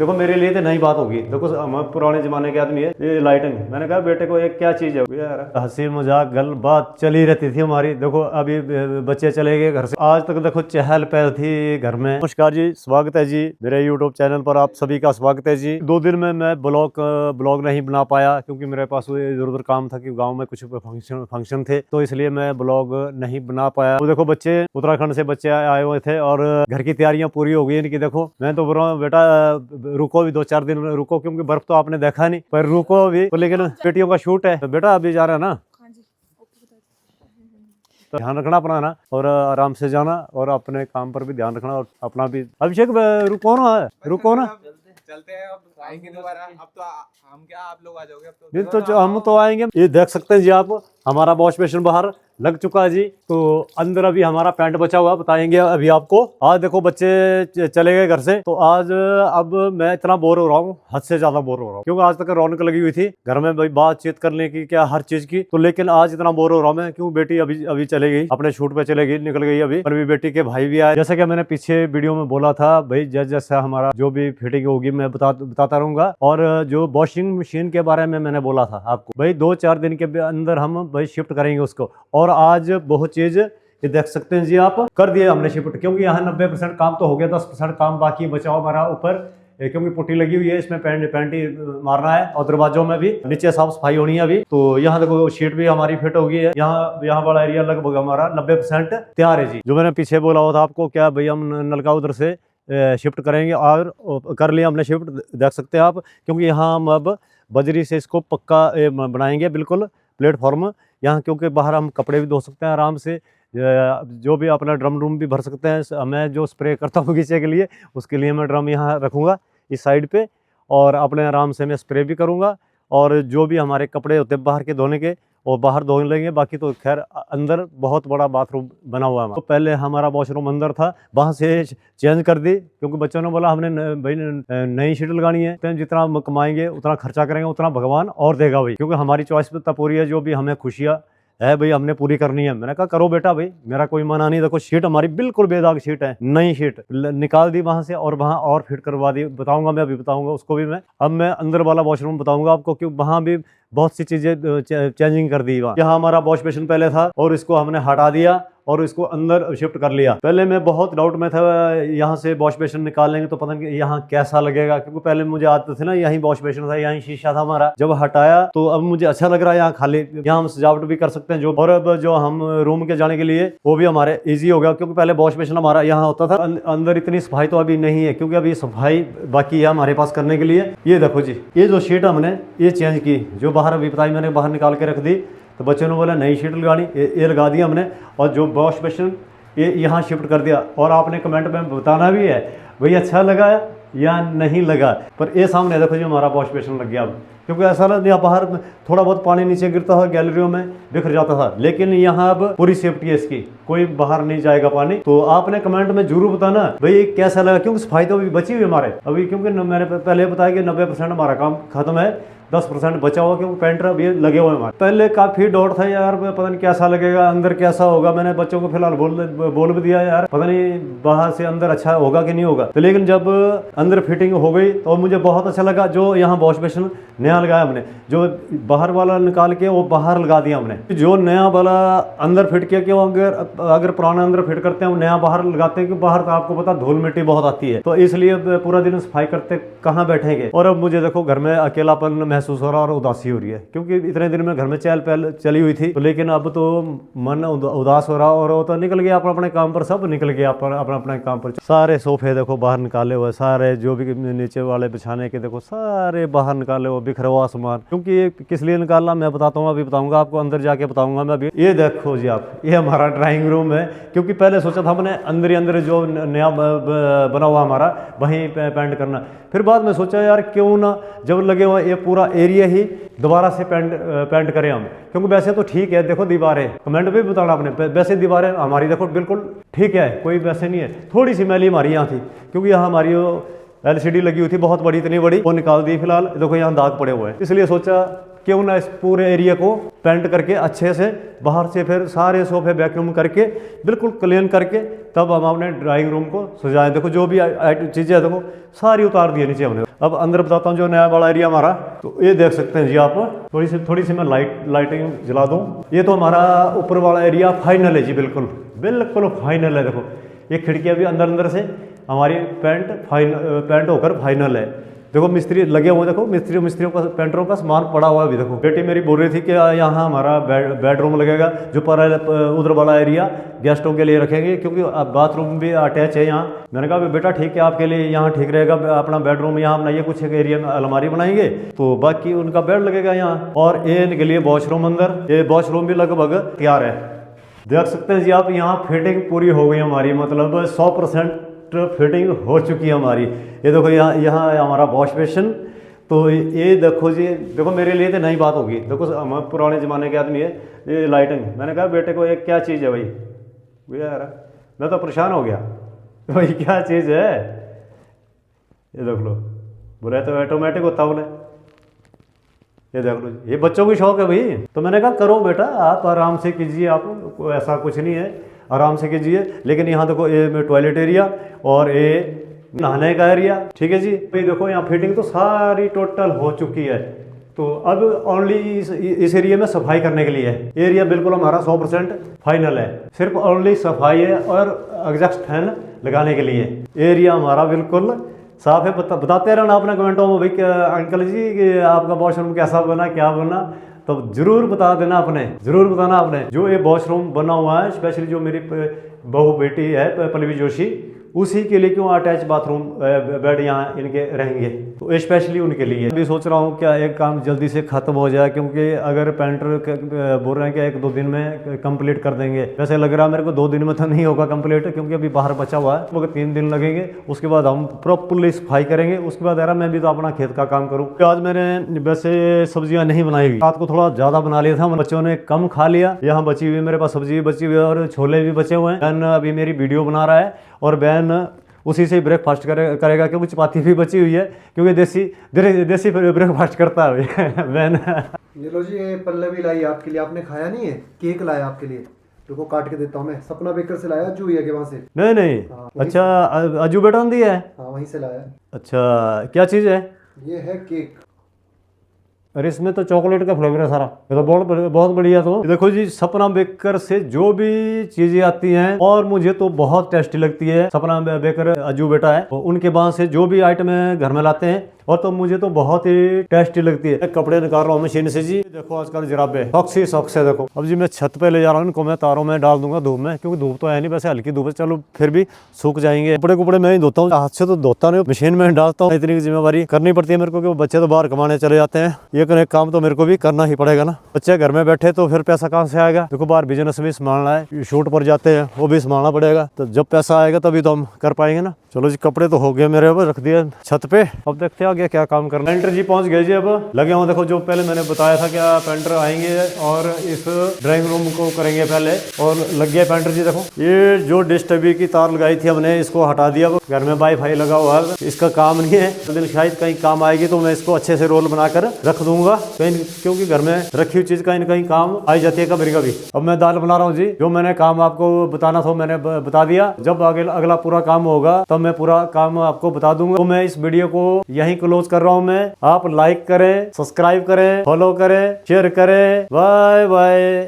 देखो मेरे लिए तो नई बात होगी। देखो हम पुराने जमाने के आदमी है, ये लाइटिंग। मैंने कहा बेटे को एक क्या चीज है यार, हंसी मजाक गल बात चली रहती थी हमारी। देखो अभी बच्चे चले गए घर से, आज तक देखो चहल पहल थी घर में। नमस्कार जी, स्वागत है जी मेरे यूट्यूब चैनल पर, आप सभी का स्वागत है जी। 2 दिन में मैं ब्लॉग नहीं बना पाया क्योंकि मेरे पास इधर उधर काम था कि गाँव में कुछ फंक्शन थे, तो इसलिए मैं ब्लॉग नहीं बना पाया। तो देखो बच्चे उत्तराखंड से बच्चे आए हुए थे और घर की तैयारियां पूरी हो गई इनकी। देखो मैं तो बोल रहा हूँ बेटा रुको भी 2-4 दिन रुको, क्योंकि बर्फ तो आपने देखा नहीं, पर रुको भी तो। लेकिन बेटियों का शूट है तो बेटा अभी जा रहा है ना, तो ध्यान रखना अपना ना, और आराम से जाना और अपने काम पर भी ध्यान रखना और अपना भी। अभिषेक रुको ना चलते हैं, अब आएंगे दोबारा। अब तो हम क्या, आप लोग आ जाओगे अब ये तो हम तो आएंगे। ये देख सकते हैं जी आप, हमारा वॉश बेसिन बाहर लग चुका है जी। तो अंदर अभी हमारा पैंट बचा हुआ, बताएंगे अभी आपको। आज देखो बच्चे चले गए घर से, तो आज अब मैं इतना बोर हो रहा हूँ, हद से ज्यादा बोर हो रहा हूँ, क्योंकि आज तक रौनक लगी हुई थी घर में भाई, बातचीत करने की क्या हर चीज की। तो लेकिन आज इतना बोर हो रहा हूँ मैं, क्यों बेटी अभी चले गई, अपने शूट पे चले गई, निकल गई अभी। पर भी बेटी के भाई भी आए, जैसा कि मैंने पीछे वीडियो में बोला था भाई, जैसा हमारा जो भी फिटिंग होगी मैं बताता रहूंगा। और जो वॉशिंग मशीन के बारे में मैंने बोला था आपको भाई, 2-4 दिन के अंदर हम भाई शिफ्ट करेंगे उसको। और आज बहुत चीज ये देख सकते हैं जी आप, कर दिया हमने शिफ्ट, क्योंकि यहाँ 90% काम तो हो गया, 10% काम बाकी बचा हमारा ऊपर, क्योंकि पुट्टी लगी हुई है, इसमें पेंटी मारना है और दरवाजों में भी नीचे साफ सफाई होनी है अभी। तो यहाँ देखो शीट भी हमारी फिट हो गई है। यहाँ वाला एरिया लगभग हमारा 90% तैयार है जी। जो मैंने पीछे बोला हुआ था आपको, क्या भाई हम नलका उधर से शिफ्ट करेंगे, और कर लिया हमने शिफ्ट, देख सकते हैं आप। क्योंकि यहाँ हम अब बजरी से इसको पक्का बनाएंगे बिल्कुल प्लेटफॉर्म यहाँ, क्योंकि बाहर हम कपड़े भी धो सकते हैं आराम से, जो भी अपना ड्रम भी भर सकते हैं। मैं जो स्प्रे करता हूँ बगीचे के लिए, उसके लिए मैं ड्रम यहाँ रखूँगा इस साइड पे, और अपने आराम से मैं स्प्रे भी करूँगा। और जो भी हमारे कपड़े होते हैं बाहर के धोने के, और बाहर धो लेंगे। बाकी तो खैर अंदर बहुत बड़ा बाथरूम बना हुआ है। तो पहले हमारा वॉशरूम अंदर था, वहाँ से चेंज कर दी, क्योंकि बच्चों ने बोला हमने भाई नई शीट लगानी है, तो जितना कमाएंगे उतना खर्चा करेंगे, उतना भगवान और देगा भाई, क्योंकि हमारी चॉइस पे तब पूरी है, जो भी हमें खुशियाँ है भाई हमने पूरी करनी है। मैंने कहा करो बेटा भाई, मेरा कोई मना नहीं। देखो शीट हमारी बिल्कुल बेदाग शीट है, नई शीट निकाल दी वहां से, और वहां और फिट करवा दी। बताऊंगा मैं, अभी बताऊंगा उसको भी मैं। अब मैं अंदर वाला वॉशरूम बताऊंगा आपको, क्योंकि वहां भी बहुत सी चीजें चेंजिंग कर दी। यहाँ हमारा वॉश बेसिन पहले था, और इसको हमने हटा दिया और इसको अंदर शिफ्ट कर लिया। पहले मैं बहुत डाउट में था, यहाँ से वॉश बेसिन निकाल लेंगे तो पता नहीं यहाँ कैसा लगेगा, क्योंकि पहले मुझे आदत थी ना, यहीं वॉश बेसिन था, यहीं शीशा था हमारा। जब हटाया तो अब मुझे अच्छा लग रहा है, यहाँ खाली, यहाँ हम सजावट भी कर सकते हैं जो। और अब जो हम रूम के जाने के लिए वो भी हमारे ईजी हो गया, क्योंकि पहले वॉश बेसिन हमारा यहाँ होता था। अंदर इतनी सफाई तो अभी नहीं है, क्योंकि अभी सफाई बाकी है हमारे पास करने के लिए। ये देखो जी, ये जो शीट हमने ये चेंज की, जो बाहर अभी बताई मैंने, बाहर निकाल के रख दी। तो बच्चों ने बोला नई शीट लगानी, ये लगा दी हमने। और जो वॉश बेसिन ये यहाँ शिफ्ट कर दिया। और आपने कमेंट में बताना भी है भाई अच्छा लगा या नहीं लगा। पर ये सामने देखो जी हमारा वॉश बेसिन लग गया अब, क्योंकि ऐसा ना यहाँ बाहर थोड़ा बहुत पानी नीचे गिरता था, गैलरियों में बिखर जाता था, लेकिन यहाँ अब पूरी सेफ्टी है इसकी, कोई बाहर नहीं जाएगा पानी। तो आपने कमेंट में जरूर बताना भाई कैसा लगा, क्योंकि सफाई तो अभी बची हुई हमारे अभी, क्योंकि मैंने पहले बताया कि 90% हमारा काम खत्म है, 10% बचा हुआ, क्योंकि पेंटर अभी लगे हुए हमारे। पहले काफी डाउट था यार, पता नहीं कैसा लगेगा, अंदर कैसा होगा। मैंने बच्चों को फिलहाल बोल भी दिया यार, पता नहीं बाहर से अंदर अच्छा होगा कि नहीं होगा। तो लेकिन जब अंदर फिटिंग हो गई तो मुझे बहुत अच्छा लगा। जो यहाँ वॉश बेसिन नया लगाया हमने, जो बाहर वाला निकाल के वो बाहर लगा दिया हमने, जो नया वाला अंदर फिट किया कि अगर पुराना अंदर फिट करते हैं, नया बाहर लगाते हैं, कि बाहर तो आपको पता धूल मिट्टी बहुत आती है, तो इसलिए पूरा दिन सफाई करते कहाँ बैठेंगे। और अब मुझे देखो घर में अकेलापन महसूस हो रहा और उदासी हो रही है, क्योंकि इतने दिन में घर में चहल पहल चली हुई थी। तो लेकिन अब तो मन उदास हो रहा, और वो तो निकल गया अपने काम पर, सब निकल गया अपने काम पर। सारे सोफे देखो बाहर निकाले हुए, सारे जो भी नीचे वाले बिछाने के देखो सारे बाहर निकाले हुए, बिखरा हुआ सामान। क्योंकि ये किस लिए निकालना मैं बताता हूँ, अभी बताऊंगा आपको, अंदर जाके बताऊंगा मैं अभी। ये देखो जी आप, ये हमारा ड्राइंग रूम है, क्योंकि पहले सोचा था हमने अंदर ही अंदर जो नया बना हुआ हमारा वहीं पेंट करना। फिर बाद में सोचा यार क्यों ना, जब लगे हुए ये पूरा एरिया ही दोबारा से पेंट करें हम, क्योंकि वैसे तो ठीक है। देखो दीवारें, कमेंट भी बताना आपने, वैसे दीवारें हमारी देखो बिल्कुल ठीक है, कोई वैसे नहीं है। थोड़ी सी मैली हमारी यहाँ थी, क्योंकि यहाँ हमारी LCD लगी हुई थी बहुत बड़ी, इतनी बड़ी, वो निकाल दी फिलहाल। देखो यहाँ दाग पड़े हुए हैं, इसलिए सोचा क्यों ना इस पूरे एरिया को पेंट करके अच्छे से, बाहर से फिर सारे सोफे वैक्यूम करके बिल्कुल क्लीन करके तब हम अपने ड्राइंग रूम को सजाएं। देखो जो भी चीज़ें हैं देखो सारी उतार दी नीचे हमने। अब अंदर बताता हूँ जो नया वाला एरिया हमारा, तो ये देख सकते हैं जी आप। थोड़ी सी मैं लाइटिंग जला दूँ। ये तो हमारा ऊपर वाला एरिया फाइनल है जी, बिल्कुल बिल्कुल फाइनल है। देखो ये खिड़कियाँ भी अंदर से हमारी पेंट होकर फाइनल है। देखो मिस्त्री लगे हुए, देखो मिस्त्रियों का पेंटरों का सामान पड़ा हुआ है अभी। देखो बेटी मेरी बोल रही थी कि यहाँ हमारा बेडरूम लगेगा, जो पर उधर वाला एरिया गेस्टों के लिए रखेंगे, क्योंकि अब बाथरूम भी अटैच है यहाँ। मैंने कहा बेटा ठीक है, आपके लिए यहाँ ठीक रहेगा, अपना बेडरूम यहाँ बनाइए, कुछ एक एरिया में अलमारी बनाएंगे तो बाकी उनका बेड लगेगा यहाँ। और ये इनके लिए वॉशरूम अंदर, ये वॉशरूम भी लगभग तैयार है। देख सकते हैं जी आप, यहाँ फिटिंग पूरी हो गई हमारी, मतलब 100% फिटिंग हो चुकी है हमारी। ये देखो यहाँ हमारा वॉश बेसिन। तो ये देखो जी, देखो मेरे लिए तो नई बात होगी। देखो हम पुराने ज़माने के आदमी है। ये लाइटिंग, मैंने कहा बेटे को ये क्या चीज़ है भाई, भैया यार मैं तो परेशान हो गया भाई क्या चीज़ है। ये देख लो, बोले तो ऑटोमेटिक होता बोले। ये देख लो, ये बच्चों की शौक है भाई। तो मैंने कहा करो बेटा, आप आराम से कीजिए, आप ऐसा कुछ नहीं है, आराम से कीजिए। लेकिन यहाँ देखो ये टॉयलेट एरिया और ये नहाने का एरिया, ठीक है जी। भाई देखो यहाँ फिटिंग तो सारी टोटल हो चुकी है। तो अब ओनली इस एरिया में सफाई करने के लिए है। एरिया बिल्कुल हमारा 100% फाइनल है, सिर्फ ओनली सफाई है और एग्जॉस्ट फैन लगाने के लिए। एरिया हमारा बिल्कुल साफ है। बताते रहना अपने कमेंटों में भाई अंकल जी कि आपका वॉशरूम कैसा बना, क्या बना, तो जरूर बता देना आपने, जरूर बताना आपने। जो ये वॉशरूम बना हुआ है स्पेशली जो मेरी बहू बेटी है पल्लवी जोशी, उसी के लिए क्यों अटैच बाथरूम बेड यहाँ इनके रहेंगे, तो स्पेशली उनके लिए। अभी सोच रहा हूँ क्या एक काम जल्दी से खत्म हो जाए, क्योंकि अगर पेंटर बोल रहे हैं कि 1-2 दिन में कंप्लीट कर देंगे, वैसे लग रहा है मेरे को 2 दिन में तो नहीं होगा कंप्लीट, क्योंकि अभी बाहर बचा हुआ है। मगर 3 दिन लगेंगे, उसके बाद हम प्रॉपरली सफाई करेंगे। उसके बाद यार मैं भी तो अपना खेत का काम करूँ। आज मैंने वैसे सब्जियाँ नहीं बनाई हुई, रात को थोड़ा ज़्यादा बना लिया था, बच्चों ने कम खा लिया। यहाँ बची हुई मेरे पास सब्जी बची हुई है और छोले भी बचे हुए हैं। बहन अभी मेरी वीडियो बना रहा है और बहन उसी से ब्रेकफास्ट करेगा, क्योंकि चपाती भी बची हुई है, क्योंकि देसी ब्रेकफास्ट करता है बहन। ये लो जी, ये पल्लवी लाई आपके लिए, आपने खाया नहीं है, केक लाया आपके लिए, देखो काट के देता हूँ मैं। सपना बेकर से लाया, जूहिया के वहाँ से। नहीं हाँ, अच्छा अजू बेटा ने दिया है? हाँ वहीं से लाया। अच्छा क्या चीज़ है ये? है केक। अरे इसमें तो चॉकलेट का फ्लेवर है सारा, ये तो बहुत बढ़िया। तो देखो जी, सपना बेकर से जो भी चीजें आती हैं और मुझे तो बहुत टेस्टी लगती है। सपना बेकर अजू बेटा है, उनके वहां से जो भी आइटम घर में लाते हैं और तो मुझे तो बहुत ही टेस्टी लगती है। कपड़े निकाल रहा हूँ मशीन से जी। देखो आजकल जराबे सॉक्स है। देखो अब जी मैं छत पे ले जा रहा हूँ इनको, मैं तारों में डाल दूंगा धूप में, क्योंकि धूप तो है नहीं, वैसे हल्की धूप है, चलो फिर भी सूख जाएंगे। कपड़े मैं ही धोता हूँ, हाथ से तो धोता नहीं, मशीन में डालता हूँ। इतनी जिम्मेवारी करनी पड़ती है मेरे को, क्योंकि बच्चे तो बाहर कमाने चले जाते हैं, ये काम तो मेरे को भी करना ही पड़ेगा ना। बच्चे घर में बैठे तो फिर पैसा कहाँ से आएगा। देखो बाहर बिजनेस भी संभालना है, शूट पर जाते हैं वो भी संभालना पड़ेगा, तो जब पैसा आएगा तभी तो हम कर पाएंगे ना। चलो जी, कपड़े तो हो गए मेरे, अब रख दिए छत पे। अब देखते हैं आगे क्या काम करना। पेंटर जी पहुंच गए जी, अब लगे हुए। देखो जो पहले मैंने बताया था क्या पेंटर आएंगे और इस ड्राइंग रूम को करेंगे पहले, और लग गया पेंटर जी। देखो ये जो डिश टीवी की तार लगाई थी हमने, इसको हटा दिया। घर में वाईफाई लगा हुआ है, इसका काम नहीं है। तो दिन शायद कहीं काम आएगी तो मैं इसको अच्छे से रोल बनाकर रख दूंगा कहीं, क्योंकि घर में रखी हुई चीज कहीं ना कहीं काम आई जाती है कभी कभी। अब मैं दाल बना रहा हूँ जी, जो मैंने काम आपको बताना था मैंने बता दिया। जब आगे अगला पूरा काम होगा तब मैं पूरा काम आपको बता दूंगा। तो मैं इस वीडियो को यहीं क्लोज कर रहा हूँ मैं। आप लाइक करें, सब्सक्राइब करें, फॉलो करें, शेयर करें। Bye bye.